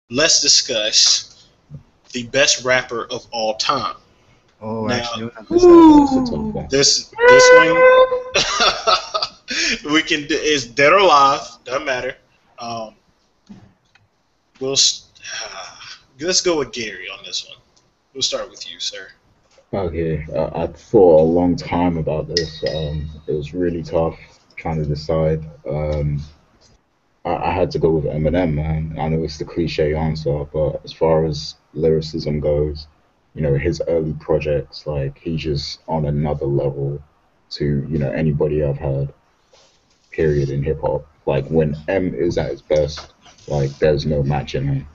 let's discuss the best rapper of all time. Oh, I Now, actually don't have this. That's a tough one. this one we can do is dead or alive, doesn't matter. Um, we'll let's go with Gary on this one. We'll start with you, sir. Okay, I thought a long time about this. It was really tough trying to decide. I had to go with Eminem, man. I know it's the cliche answer, but as far as lyricism goes, his early projects, like he's just on another level to, anybody I've heard, period, in hip hop. Like when M is at his best, like there's no matching him.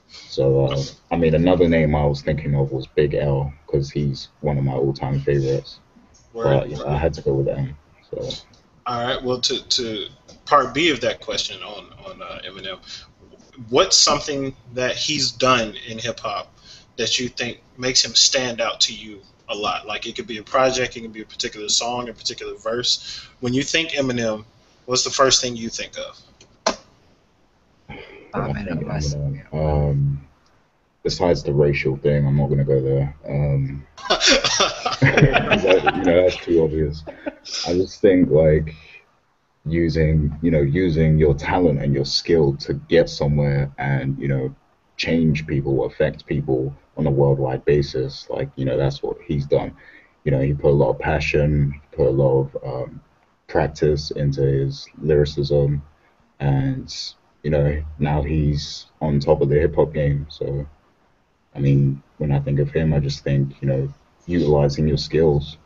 So, I mean, another name I was thinking of was Big L because he's one of my all-time favorites. Word. But I had to go with M. So, All right. Well, to part B of that question on Eminem, what's something that he's done in hip hop that you think makes him stand out to you a lot? Like it could be a project, it could be a particular song, a particular verse. When you think Eminem, what's the first thing you think of? when I Man, think unless Eminem, besides the racial thing, I'm not gonna go there. 'Cause that's too obvious. I just think like using your talent and your skill to get somewhere and change people, affect people on a worldwide basis. Like that's what he's done. He put a lot of passion, put a lot of practice into his lyricism, and now he's on top of the hip hop game. So I mean, when I think of him, I just think utilizing your skills.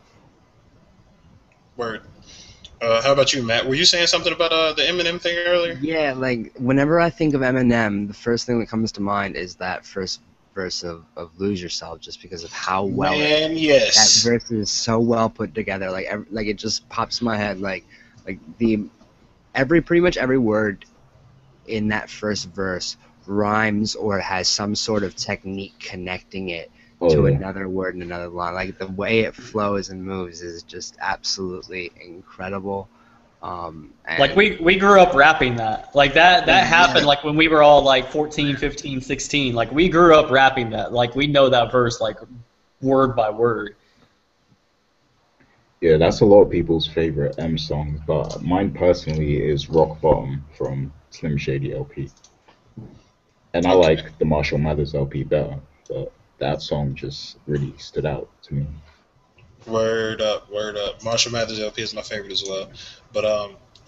Word. How about you, Matt? Were you saying something about the Eminem thing earlier? yeah, like whenever I think of Eminem, the first thing that comes to mind is that first verse of "Lose Yourself," just because of how well Man, that yes. verse is so well put together. Like it just pops in my head. Like the every pretty much every word in that first verse rhymes or has some sort of technique connecting it Oh to yeah, another word in another line. Like the way it flows and moves is just absolutely incredible. Like And we grew up rapping that. Like that happened Yeah. like when we were all like 14, 15, 16. Like we grew up rapping that. Like we know that verse like word by word. yeah. That's a lot of people's favorite M songs, but mine personally is "Rock Bottom" from Slim Shady LP, and I Okay. like the Marshall Mathers LP better, but that song just really stood out to me. Word up, word up. Marshall Mathers LP is my favorite as well. But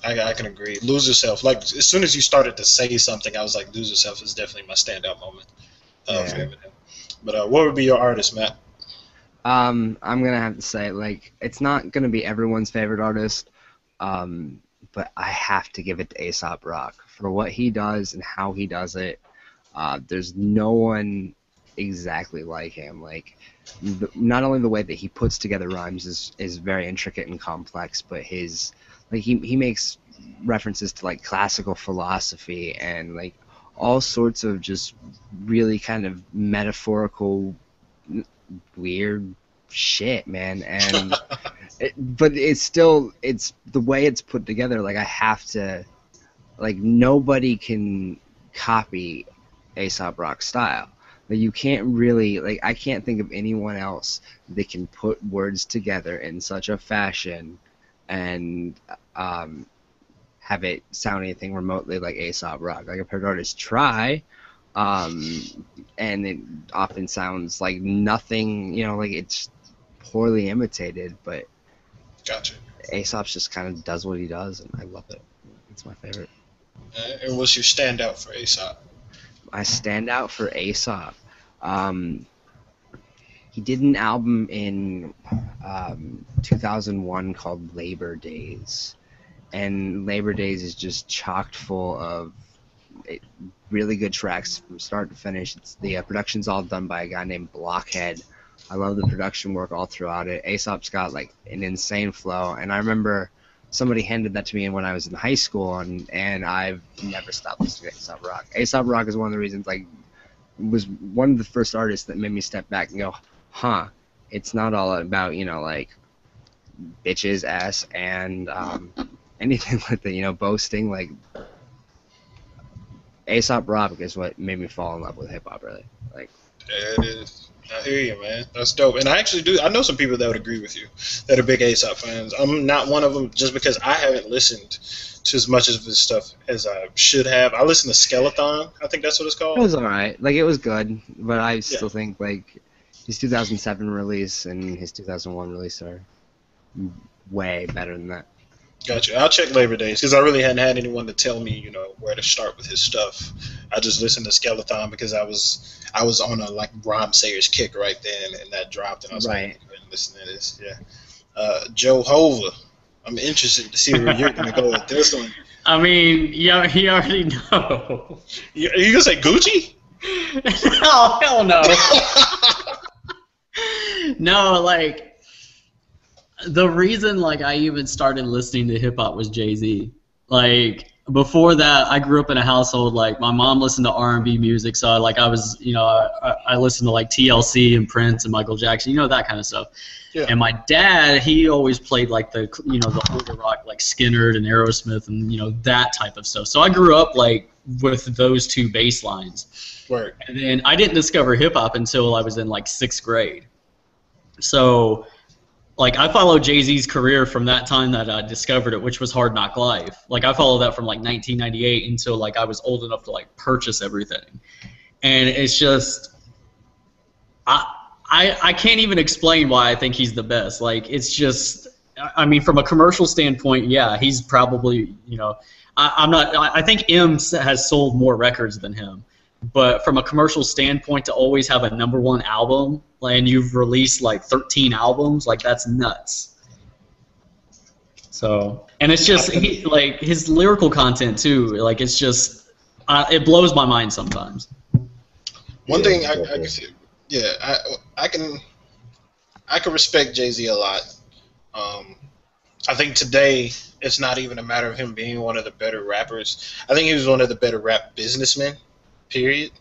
I can agree. Lose Yourself. Like as soon as you started to say something, I was like, Lose Yourself is definitely my standout moment for yeah, Eminem. But what would be your artist, Matt? I'm gonna have to say like it's not gonna be everyone's favorite artist, um, but I have to give it to Aesop Rock for what he does and how he does it. There's no one exactly like him. Like, not only the way that he puts together rhymes is very intricate and complex, but he makes references to like classical philosophy and like all sorts of just really kind of metaphorical weird shit, man. But it's the way it's put together. Like I have to like nobody can copy Aesop Rock style. Like you can't really like I can't think of anyone else that can put words together in such a fashion and um, have it sound anything remotely like Aesop Rock. Like I've heard artists try, and it often sounds like nothing. Like it's poorly imitated, but Gotcha. Aesop's just kind of does what he does, and I love it. It's my favorite. And what's your standout for Aesop? I stand out for Aesop. Um, he did an album in 2001 called Labor Days, and Labor Days is just chocked full of eh, really good tracks from start to finish. The production's all done by a guy named Blockhead. I love the production work all throughout it. Aesop's got like an insane flow, and I remember somebody handed that to me when I was in high school, and I've never stopped listening to Aesop Rock. Aesop Rock is one of the reasons like was one of the first artists that made me step back and go, huh, it's not all about like bitches, ass, and anything like that. Boasting like A$AP Rock is what made me fall in love with hip hop. Really, like. Yeah, it is. I hear you, man. That's dope. And I actually do. I know some people that would agree with you that are big A$AP fans. I'm not one of them just because I haven't listened to as much of his stuff as I should have. I listened to Skeleton. I think that's what it's It called. was alright. Like, it was good, but I Yeah. still think, like, his 2007 release and his 2001 release are way better than that. Gotcha. I'll check Labor Days because I really hadn't had anyone to tell me, where to start with his stuff. I just listened to Skeleton because I was on a like Rhyme Sayers kick right then, and that dropped, and I was Right. like, go and listen to this. Yeah. Joe Hova. I'm interested to see where you're gonna go with this one. I mean, yeah, he already know. Are you gonna say Gucci? Oh, hell no. No, like, the reason, like, I even started listening to hip-hop was Jay-Z. Like, before that, I grew up in a household, like, my mom listened to R&B music, so, like, I was, I listened to, like, TLC and Prince and Michael Jackson, that kind of stuff. Yeah. And my dad, he always played, like, the older rock, like Skinner and Aerosmith and, that type of stuff. So I grew up, like, with those two bass lines. Word. And then I didn't discover hip-hop until I was in, like, 6th grade. So, like, I followed Jay-Z's career from that time that I discovered it, which was Hard Knock Life. Like, I followed that from, like, 1998 until, like, I was old enough to, like, purchase everything. And it's just, I can't even explain why I think he's the best. Like, it's just, I mean, from a commercial standpoint, yeah, he's probably, I think M has sold more records than him. But from a commercial standpoint, to always have a #1 album, and you've released like 13 albums, like that's nuts. So, and it's just like his lyrical content too. Like it's just, it blows my mind sometimes. One thing I can see, I can respect Jay-Z a lot. I think today it's not even a matter of him being one of the better rappers. I think he was one of the better rap businessmen. Period.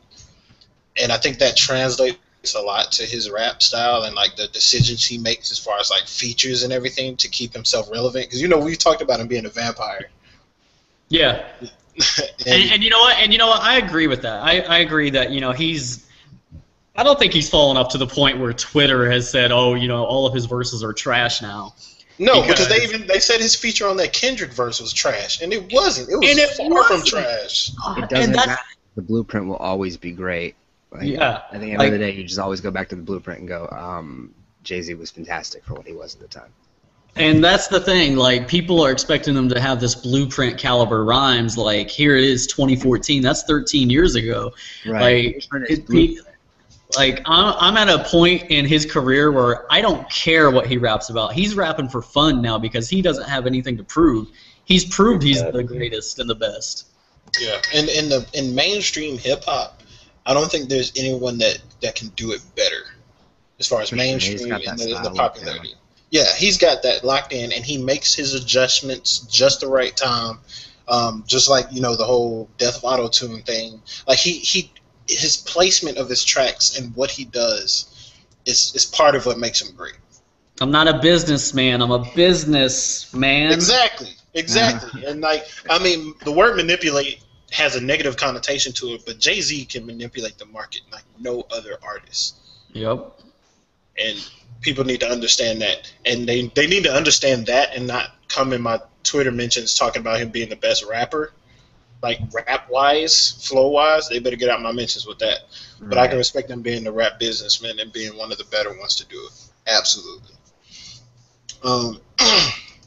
And I think that translates a lot to his rap style and like the decisions he makes as far as like features and everything to keep himself relevant. Because we talked about him being a vampire. Yeah. and you know what? And you know what? I agree with that. I agree that he's. I don't think he's fallen up to the point where Twitter has said, oh, all of his verses are trash now. No, because they said his feature on that Kendrick verse was trash, and it wasn't. It was far from trash. It doesn't matter. The blueprint will always be great. Like, yeah. I think at the end of the day, you just always go back to the blueprint and go, Jay-Z was fantastic for what he was at the time. And that's the thing. Like, people are expecting them to have this blueprint caliber rhymes. Like, here it is, 2014. That's 13 years ago. Right. Like, I'm at a point in his career where I don't care what he raps about. He's rapping for fun now because he doesn't have anything to prove. He's proved he's the greatest and the best. Yeah, and in mainstream hip hop, I don't think there's anyone that can do it better as far as mainstream and the popularity. Yeah, he's got that locked in, and he makes his adjustments just the right time. Just like the whole Death of Auto Tune thing. Like his placement of his tracks and what he does is part of what makes him great. I'm not a businessman. I'm a businessman. Exactly. And like, I mean, the word manipulate has a negative connotation to it, but Jay-Z can manipulate the market like no other artist. Yep. And people need to understand that. And they need to understand that and not come in my Twitter mentions talking about him being the best rapper. Like rap-wise, flow-wise, they better get out my mentions with that. Right. But I can respect them being the rap businessman and being one of the better ones to do it. Absolutely.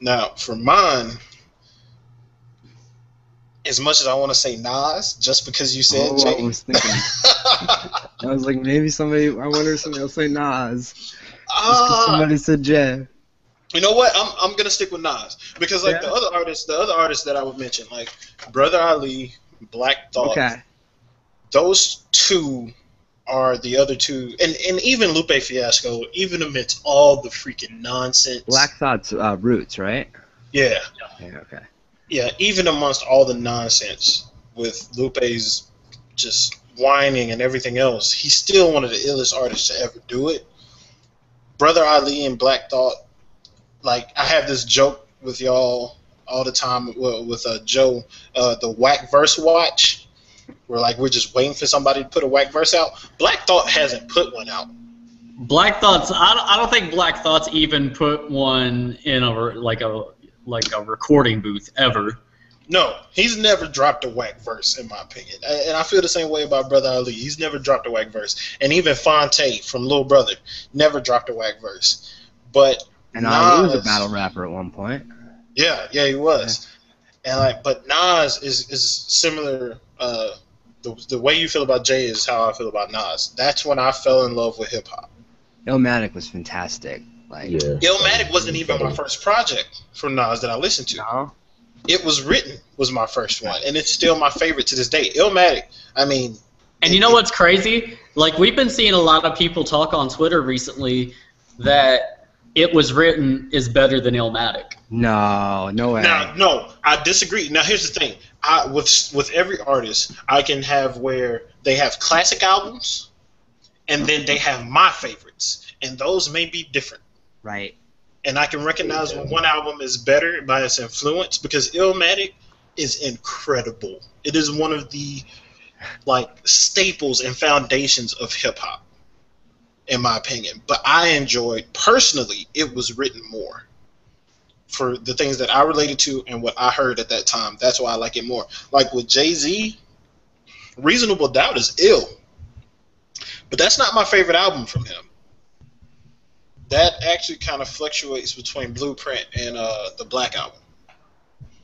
Now, for mine, as much as I want to say Nas, just because you said Jay. I was thinking. I was like, maybe somebody. I wonder if somebody will say Nas. Somebody said Jay. You know what? I'm gonna stick with Nas because like the other artists that I would mention, like Brother Ali, Black Thought. Okay. Those two are the other two, and even Lupe Fiasco, even amidst all the freaking nonsense. Black Thought's Roots, right? Yeah. Yeah. Okay. Yeah, even amongst all the nonsense with Lupe's just whining and everything else, he's still one of the illest artists to ever do it. Brother Ali and Black Thought, like I have this joke with y'all all the time with Joe, the Whack Verse Watch. Where like we're just waiting for somebody to put a whack verse out. Black Thought hasn't put one out. Black Thought's. I don't think Black Thought's even put one in like a recording booth ever. No, he's never dropped a whack verse, in my opinion. And I feel the same way about Brother Ali. He's never dropped a whack verse. And even Fonte from Lil Brother never dropped a whack verse. But And Ali was a battle rapper at one point. Yeah, he was. Yeah. And like, but Nas is similar. The way you feel about Jay is how I feel about Nas. That's when I fell in love with hip hop. Illmatic was fantastic. Like, Illmatic wasn't even my first project from Nas that I listened to. No? It Was Written was my first one, and it's still my favorite to this day. Illmatic, I mean... And you know what's crazy? Like, we've been seeing a lot of people talk on Twitter recently that It Was Written is better than Illmatic. No way. No, I disagree. Now, here's the thing. With every artist, I can have where they have classic albums, and then they have my favorites, and those may be different. Right. And I can recognize when one album is better by its influence, because Illmatic is incredible. It is one of the staples and foundations of hip hop, in my opinion. But I enjoyed personally It Was Written more for the things that I related to and what I heard at that time. That's why I like it more. Like with Jay-Z, Reasonable Doubt is ill, but that's not my favorite album from him. That actually kind of fluctuates between Blueprint and the Black Album.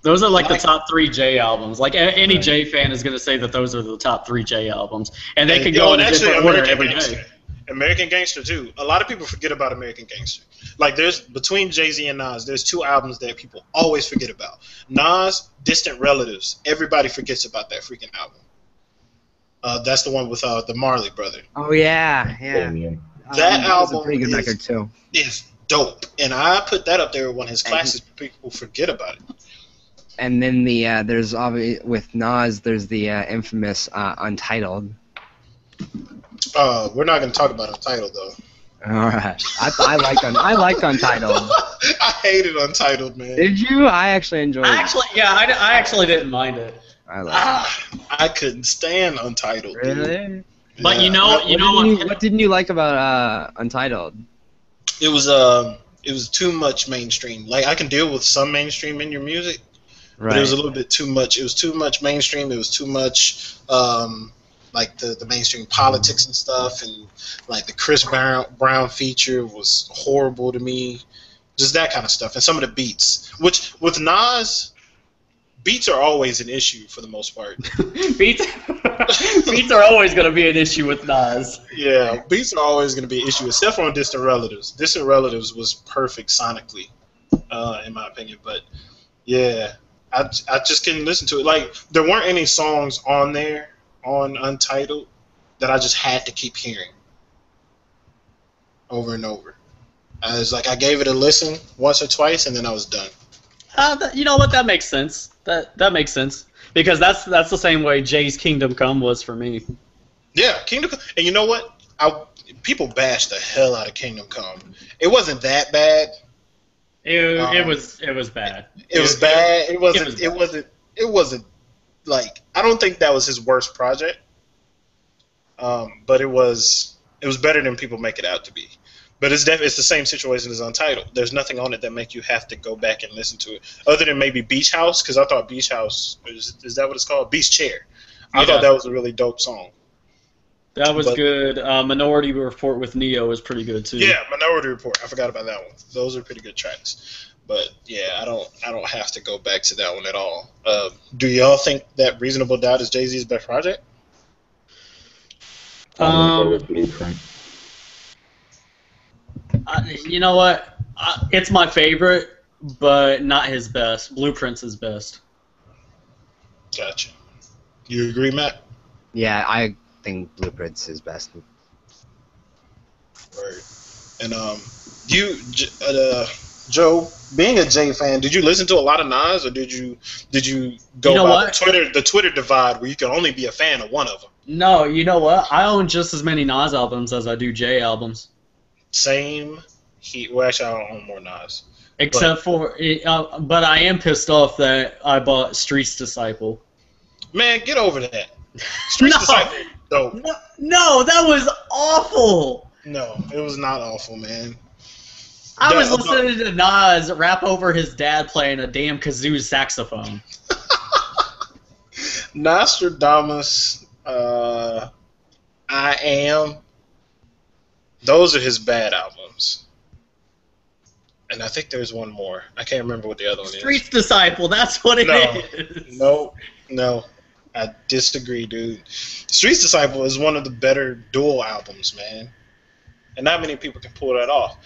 Those are like the top 3 J albums. Like any J fan is going to say that those are the top 3 J albums, and they could go in a different order every day. American Gangster too. A lot of people forget about American Gangster. Like there's between Jay-Z and Nas, there's 2 albums that people always forget about. Nas, Distant Relatives. Everybody forgets about that freaking album. That's the one with the Marley brother. Oh yeah. That album was a pretty good record too. Is dope, and I put that up there with one of his classics. People forget about it. And then there's obviously with Nas, there's the infamous Untitled. We're not going to talk about Untitled though. All right, I liked Untitled. I hated Untitled, man. Did you? I actually enjoyed it. I actually didn't mind it. I couldn't stand Untitled. Really? Dude. But Yeah. What didn't you like about Untitled? It was too much mainstream. Like I can deal with some mainstream in your music, but it was a little bit too much. It was too much mainstream. It was too much like the mainstream politics and stuff, and like the Chris Brown feature was horrible to me. Just that kind of stuff, and some of the beats. Which with Nas, beats are always an issue for the most part. Beats are always going to be an issue with Nas. Yeah, beats are always going to be an issue, except for on Distant Relatives. Distant Relatives was perfect sonically, in my opinion. But yeah, I just couldn't listen to it. Like there weren't any songs on there on Untitled that I just had to keep hearing over and over. I was like, I gave it a listen once or twice, and then I was done. You know what? That makes sense. That makes sense because that's the same way Jay's Kingdom Come was for me. Yeah, Kingdom Come, and you know what? People bashed the hell out of Kingdom Come. It wasn't that bad. It was bad. It was bad. It wasn't like I don't think that was his worst project. But it was better than people make it out to be. But it's the same situation as Untitled. There's nothing on it that make you have to go back and listen to it, other than maybe Beach House, because I thought Beach House is that what it's called? Beach Chair. I thought that was a really dope song. That was good. Minority Report with Neo was pretty good too. Yeah, Minority Report. I forgot about that one. Those are pretty good tracks. But yeah, I don't have to go back to that one at all. Do y'all think that Reasonable Doubt is Jay-Z's best project? Blueprint. You know what? It's my favorite, but not his best. Blueprint's his best. Gotcha. You agree, Matt? Yeah, I think Blueprint's his best. Word. And Joe, being a Jay fan, did you listen to a lot of Nas, or did you go by the Twitter divide where you can only be a fan of one of them? No, you know what? I own just as many Nas albums as I do Jay albums. Same. Actually, I don't own more Nas. But I am pissed off that I bought Street's Disciple. Man, get over that. Streets No. Disciple, dope. No, that was awful. No, it was not awful, man. I was That- listening to Nas rap over his dad playing a damn kazoo saxophone. Nostradamus, I Am, those are his bad albums. And I think there's one more. I can't remember what the other one is. Streets Disciple, that's what it is. No. I disagree, dude. Streets Disciple is one of the better dual albums, man. And not many people can pull that off.